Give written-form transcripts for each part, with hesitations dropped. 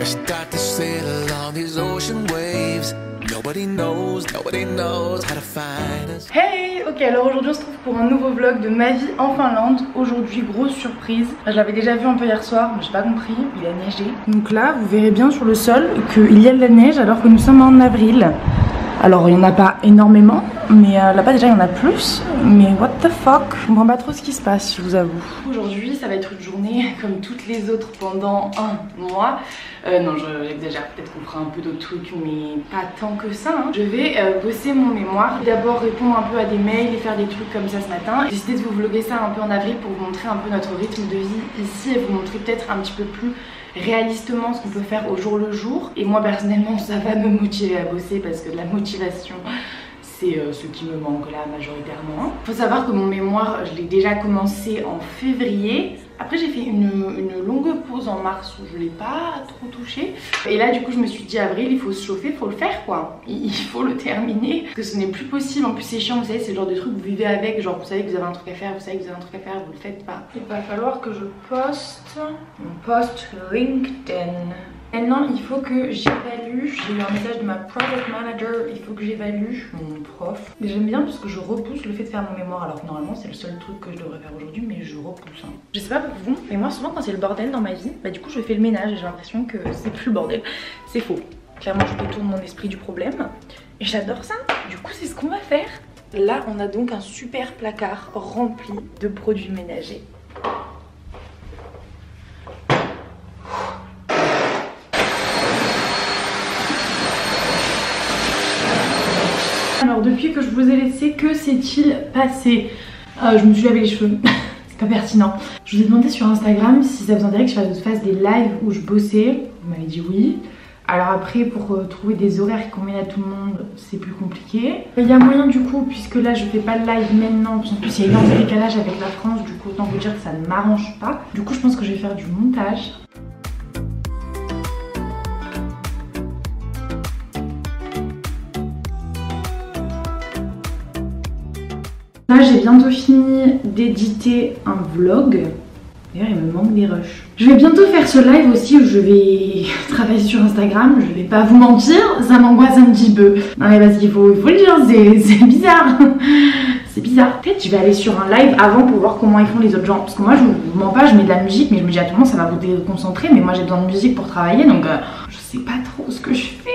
Start to sail along these ocean waves. Nobody knows how to find us. Hey, ok, alors aujourd'hui on se retrouve pour un nouveau vlog de ma vie en Finlande. Aujourd'hui, grosse surprise. Je l'avais déjà vu un peu hier soir, mais j'ai pas compris, il a neigé. Donc là, vous verrez bien sur le sol qu'il y a de la neige alors que nous sommes en avril. Alors il n'y en a pas énormément, mais là-bas déjà il y en a plus. Mais what the fuck, je comprends pas trop ce qui se passe, je vous avoue. Aujourd'hui ça va être une journée comme toutes les autres pendant un mois. Non, j'exagère, peut-être qu'on fera un peu d'autres trucs, mais pas tant que ça. Je vais bosser mon mémoire. D'abord répondre un peu à des mails et faire des trucs comme ça ce matin. J'ai décidé de vous vlogger ça un peu en avril pour vous montrer un peu notre rythme de vie ici et vous montrer peut-être un petit peu plus réalistement ce qu'on peut faire au jour le jour. Et moi personnellement ça va me motiver à bosser parce que de la motivation c'est ce qui me manque là majoritairement. Faut savoir que mon mémoire je l'ai déjà commencé en février. Après j'ai fait une longue pause en mars où je l'ai pas trop touché. Et là du coup je me suis dit avril il faut se chauffer, il faut le faire quoi. Il faut le terminer parce que ce n'est plus possible. En plus c'est chiant, vous savez, c'est le genre de truc que vous vivez avec. Genre vous savez que vous avez un truc à faire, vous savez que vous avez un truc à faire, vous le faites pas. Il va falloir que je poste mon post LinkedIn. Maintenant il faut que j'évalue, j'ai eu un message de ma project manager, il faut que j'évalue mon prof. Mais j'aime bien parce que je repousse le fait de faire mon mémoire alors que normalement c'est le seul truc que je devrais faire aujourd'hui, mais je repousse. Je sais pas pour vous, mais moi souvent quand c'est le bordel dans ma vie, bah du coup je fais le ménage et j'ai l'impression que c'est plus le bordel. C'est faux. Clairement je détourne mon esprit du problème et j'adore ça. Du coup c'est ce qu'on va faire. Là on a donc un super placard rempli de produits ménagers. Alors depuis que je vous ai laissé, que s'est-il passé? Je me suis lavé les cheveux, c'est pas pertinent. Je vous ai demandé sur Instagram si ça vous intéresse que je fasse des lives où je bossais. Vous m'avez dit oui. Alors après pour trouver des horaires qui conviennent à tout le monde c'est plus compliqué. Il y a moyen du coup, puisque là je fais pas de live maintenant, en plus il y a énorme décalage avec la France, du coup autant vous dire que ça ne m'arrange pas. Du coup je pense que je vais faire du montage. Là j'ai bientôt fini d'éditer un vlog. D'ailleurs il me manque des rushs. Je vais bientôt faire ce live aussi où je vais travailler sur Instagram. Je vais pas vous mentir, ça m'angoisse un petit peu. Non mais parce qu'il faut le dire, c'est bizarre. C'est bizarre. Peut-être je vais aller sur un live avant pour voir comment ils font les autres gens. Parce que moi je vous mens pas, je mets de la musique mais je me dis à tout le monde ça va vous déconcentrer. Mais moi j'ai besoin de musique pour travailler donc je sais pas trop ce que je fais.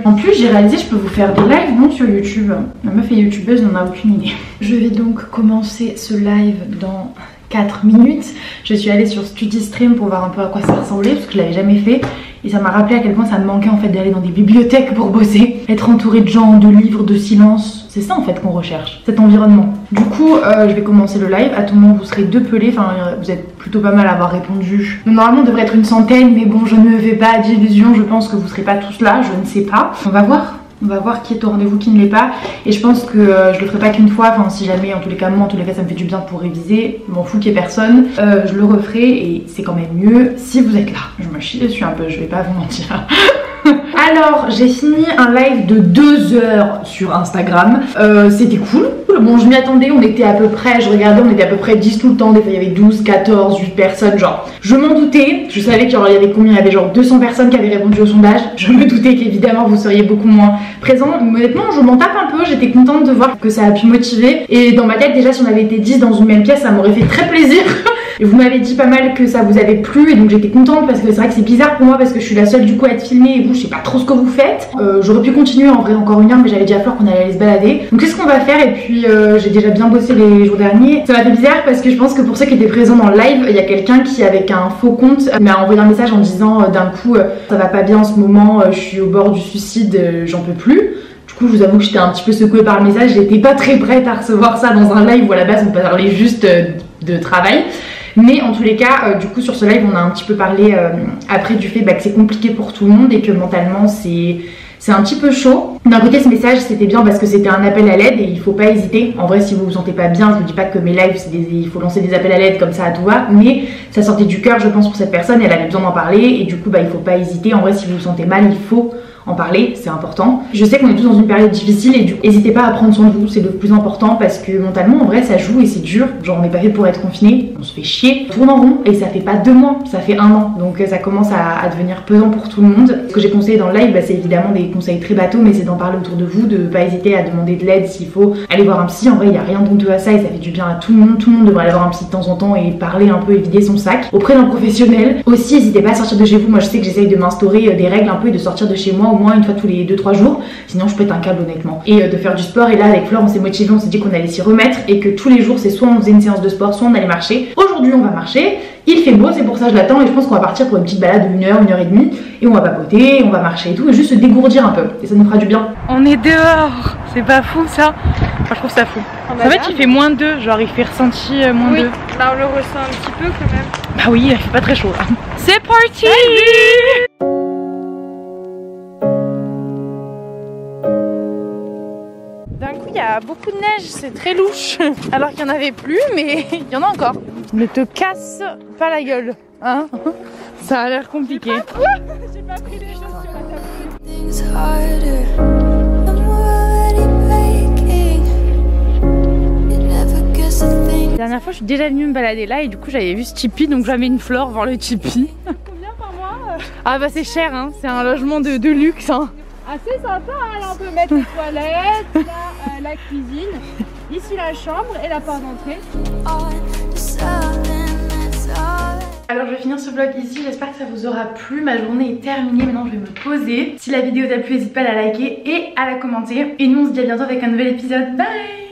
En plus j'ai réalisé je peux vous faire des lives non sur YouTube. La meuf est youtubeuse, n'en a aucune idée. Je vais donc commencer ce live dans 4 minutes. Je suis allée sur StudiStream pour voir un peu à quoi ça ressemblait parce que je l'avais jamais fait et ça m'a rappelé à quel point ça me manquait en fait d'aller dans des bibliothèques pour bosser, être entourée de gens, de livres, de silence. C'est ça en fait qu'on recherche, cet environnement. Du coup je vais commencer le live. À tout moment vous serez 2 pelés, enfin vous êtes plutôt pas mal à avoir répondu. Normalement on devrait être une centaine mais bon je ne me fais pas d'illusions, je pense que vous serez pas tous là, je ne sais pas. On va voir. On va voir qui est au rendez-vous, qui ne l'est pas. Et je pense que je le ferai pas qu'une fois. Enfin, si jamais, en tous les cas, moi, en tous les cas, ça me fait du bien pour réviser. Je m'en fous qu'il y ait personne. Je le referai et c'est quand même mieux si vous êtes là. Je me chie dessus un peu, je vais pas vous mentir. Alors, j'ai fini un live de 2 heures sur Instagram. C'était cool. Bon, je m'y attendais. On était à peu près, je regardais, on était à peu près 10 tout le temps. Des fois, il y avait 12, 14, 8 personnes. Genre, je m'en doutais. Je savais qu'il y avait combien? Il y avait genre 200 personnes qui avaient répondu au sondage. Je me doutais qu'évidemment, vous seriez beaucoup moins présents. Mais honnêtement, je m'en tape un peu. J'étais contente de voir que ça a pu motiver. Et dans ma tête, déjà, si on avait été 10 dans une même pièce, ça m'aurait fait très plaisir. Et vous m'avez dit pas mal que ça vous avait plu et donc j'étais contente parce que c'est vrai que c'est bizarre pour moi parce que je suis la seule du coup à être filmée et vous je sais pas trop ce que vous faites. J'aurais pu continuer en vrai encore 1 heure mais j'avais dit à Fleur qu'on allait aller se balader. Donc c'est ce qu'on va faire et puis j'ai déjà bien bossé les jours derniers. Ça m'a fait bizarre parce que je pense que pour ceux qui étaient présents dans le live, il y a quelqu'un qui avec un faux compte m'a envoyé un message en disant d'un coup ça va pas bien en ce moment, je suis au bord du suicide, j'en peux plus. Du coup je vous avoue que j'étais un petit peu secouée par le message, j'étais pas très prête à recevoir ça dans un live où à la base on parlait juste de travail. Mais en tous les cas, du coup sur ce live on a un petit peu parlé après du fait que c'est compliqué pour tout le monde et que mentalement c'est un petit peu chaud. D'un côté ce message c'était bien parce que c'était un appel à l'aide et il faut pas hésiter. En vrai si vous vous sentez pas bien, je vous dis pas que mes lives il faut lancer des appels à l'aide comme ça à tout va, mais ça sortait du cœur je pense pour cette personne, elle avait besoin d'en parler et du coup il faut pas hésiter. En vrai si vous vous sentez mal il faut en parler, c'est important. Je sais qu'on est tous dans une période difficile et du coup, n'hésitez pas à prendre soin de vous, c'est le plus important parce que mentalement, en vrai, ça joue et c'est dur. Genre, on n'est pas fait pour être confiné, on se fait chier, on tourne en rond et ça fait pas 2 mois, ça fait 1 an. Donc ça commence à devenir pesant pour tout le monde. Ce que j'ai conseillé dans le live, c'est évidemment des conseils très bateaux, mais c'est d'en parler autour de vous, de pas hésiter à demander de l'aide s'il faut aller voir un psy. En vrai, il n'y a rien d'honteux à ça et ça fait du bien à tout le monde. Tout le monde devrait aller voir un psy de temps en temps et parler un peu et vider son sac auprès d'un professionnel. Aussi, n'hésitez pas à sortir de chez vous. Moi, je sais que j'essaye de m'instaurer des règles un peu et de sortir de chez moi au moins une fois tous les 2-3 jours. Sinon, je pète un câble honnêtement. Et de faire du sport. Et là, avec Flore, on s'est motivé, on s'est dit qu'on allait s'y remettre et que tous les jours, c'est soit on faisait une séance de sport, soit on allait marcher. Aujourd'hui, on va marcher. Il fait beau, c'est pour ça que je l'attends et je pense qu'on va partir pour une petite balade de 1 heure et demie et on va papoter, on va marcher et tout et juste se dégourdir un peu et ça nous fera du bien. On est dehors, c'est pas fou ça? Enfin, je trouve ça fou. En fait, il fait -2, genre il fait ressenti -2. Là on le ressent un petit peu quand même. Bah oui, il fait pas très chaud là. C'est parti! D'un coup, il y a beaucoup de neige, c'est très louche. Alors qu'il n'y en avait plus, mais il y en a encore. Ne te casse pas la gueule, hein? Ça a l'air compliqué. J'ai pas pris les choses sur la table. La dernière fois, je suis déjà venue me balader là et du coup, j'avais vu ce Tipeee, donc j'avais une Flore voir le Tipeee. Combien par mois? Ah bah c'est cher, hein? C'est un logement de luxe, hein. Assez sympa, hein. Là on peut mettre les toilettes, là la cuisine, ici la chambre et la porte d'entrée. Alors je vais finir ce vlog ici, j'espère que ça vous aura plu, ma journée est terminée, maintenant je vais me poser. Si la vidéo t'a plu, n'hésite pas à la liker et à la commenter. Et nous on se dit à bientôt avec un nouvel épisode, bye!